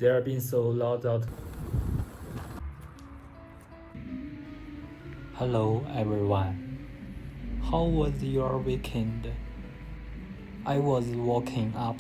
There have been so lots of. Hello everyone. How was your weekend? I was waking up.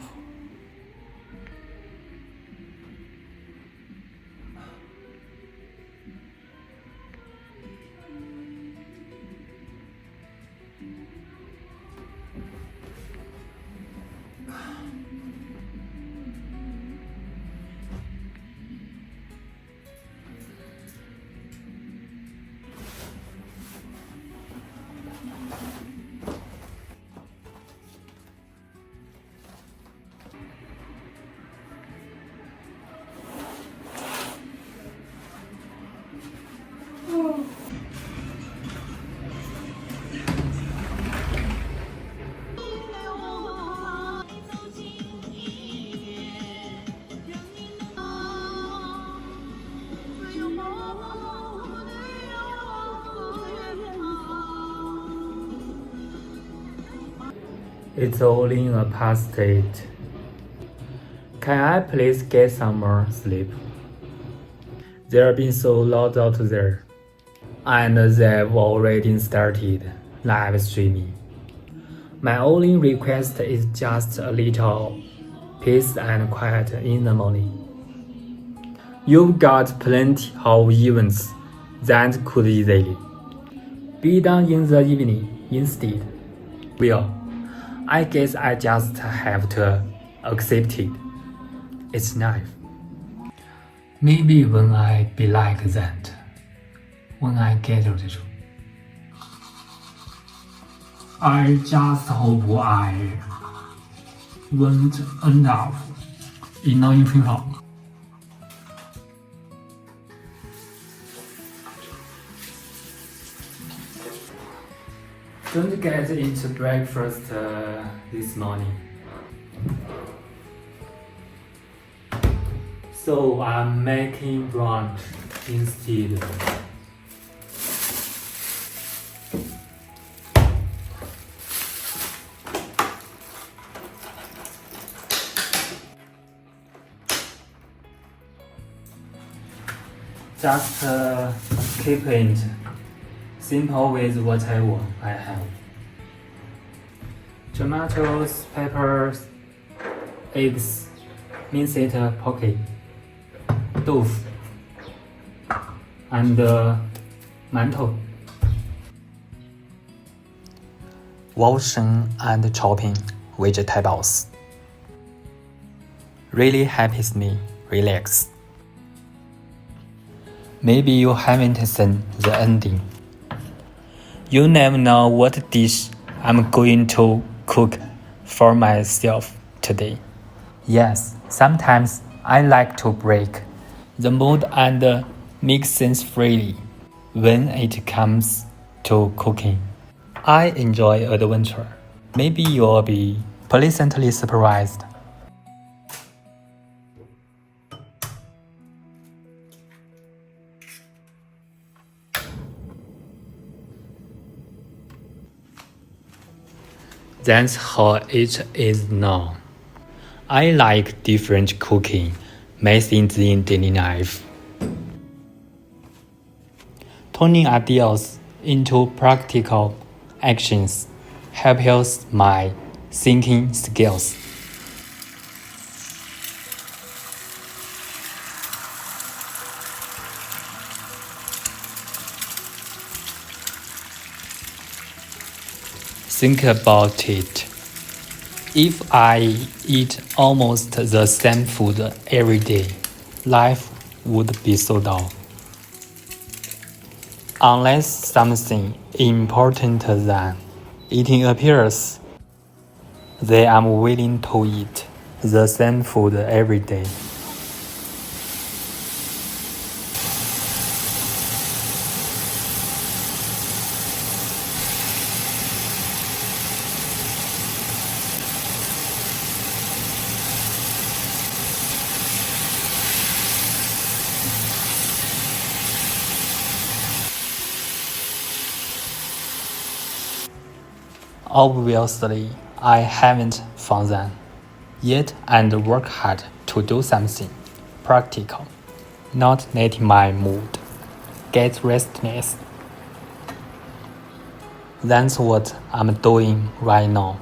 It's all in a past state. Can I please get some more sleep? There have been so lots out there, and they've already started live streaming. My only request is just a little peace and quiet in the morning. You've got plenty of events that could easily be done in the evening instead. Well, I guess I just have to accept it. It's life. Maybe when I be like that, when I get older, I just hope I won't end up in a funeral. Don't get into breakfast this morning. So I'm making brunch instead. Just keep it simple with whatever I have. Tomatoes, peppers, eggs, minced pocket, tofu, and mantou. Washing and chopping vegetables really helps me relax. Maybe you haven't seen the ending. You never know what dish I'm going to cook for myself today. Yes, sometimes I like to break the mood and mix things freely when it comes to cooking. I enjoy adventure. Maybe you'll be pleasantly surprised. That's how it is now. I like different cooking methods in daily life. Turning ideas into practical actions helps my thinking skills. Think about it. If I eat almost the same food every day, life would be so dull. Unless something important than eating appears, then I'm willing to eat the same food every day. Obviously, I haven't found them yet and work hard to do something. practical, not letting my mood get restless. That's what I'm doing right now.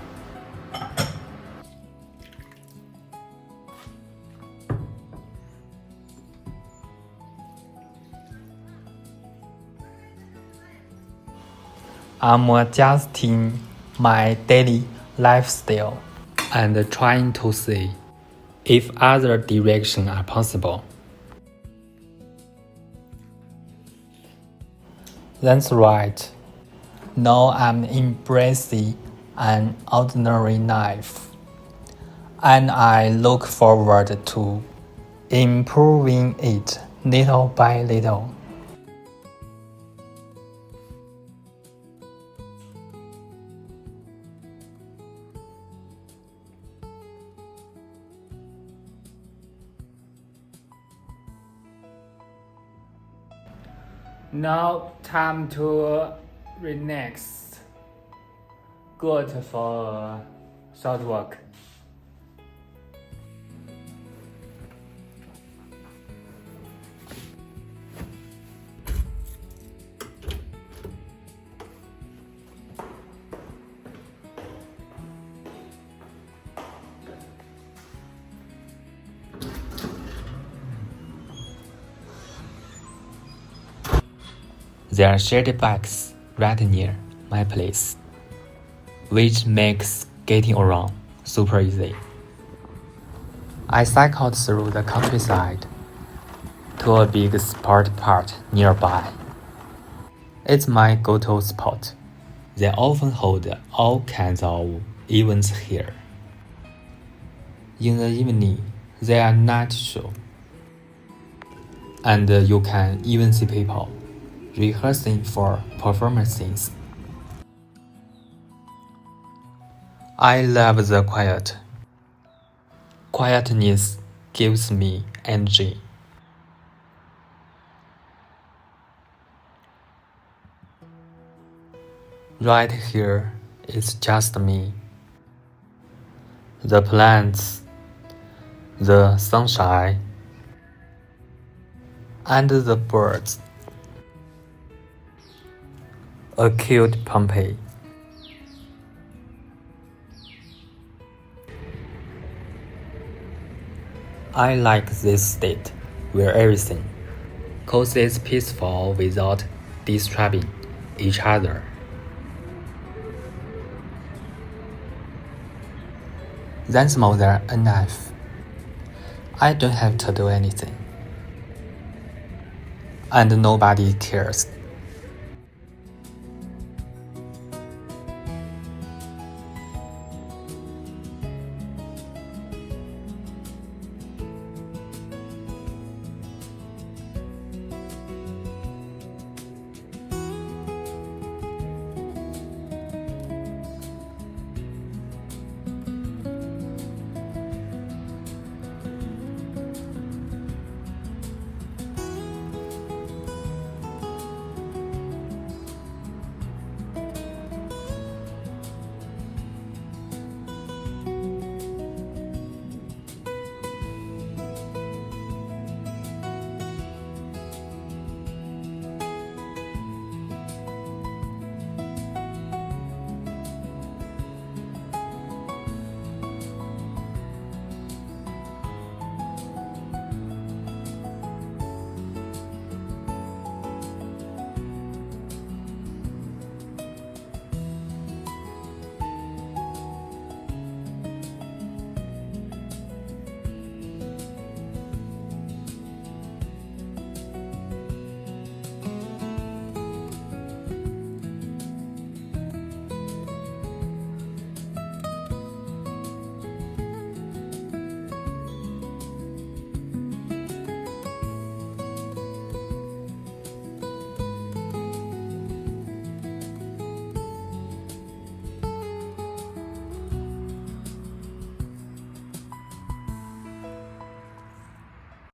I'm adjusting my daily lifestyle and trying to see if other directions are possible. That's right. Now I'm embracing an ordinary life, and I look forward to improving it little by little. Now time to relax. Good for a short walk. There are shaded bikes right near my place, which makes getting around super easy. I cycled through the countryside to a big sport park nearby. It's my go-to spot. They often hold all kinds of events here. In the evening, there are night shows, and you can even see people rehearsing for performances. I love the quiet. Quietness gives me energy. Right here, it's just me. The plants, the sunshine, and the birds. A cute Pompeii. I like this state where everything coexits peaceful without disturbing each other. That's more than enough. I don't have to do anything. And nobody cares.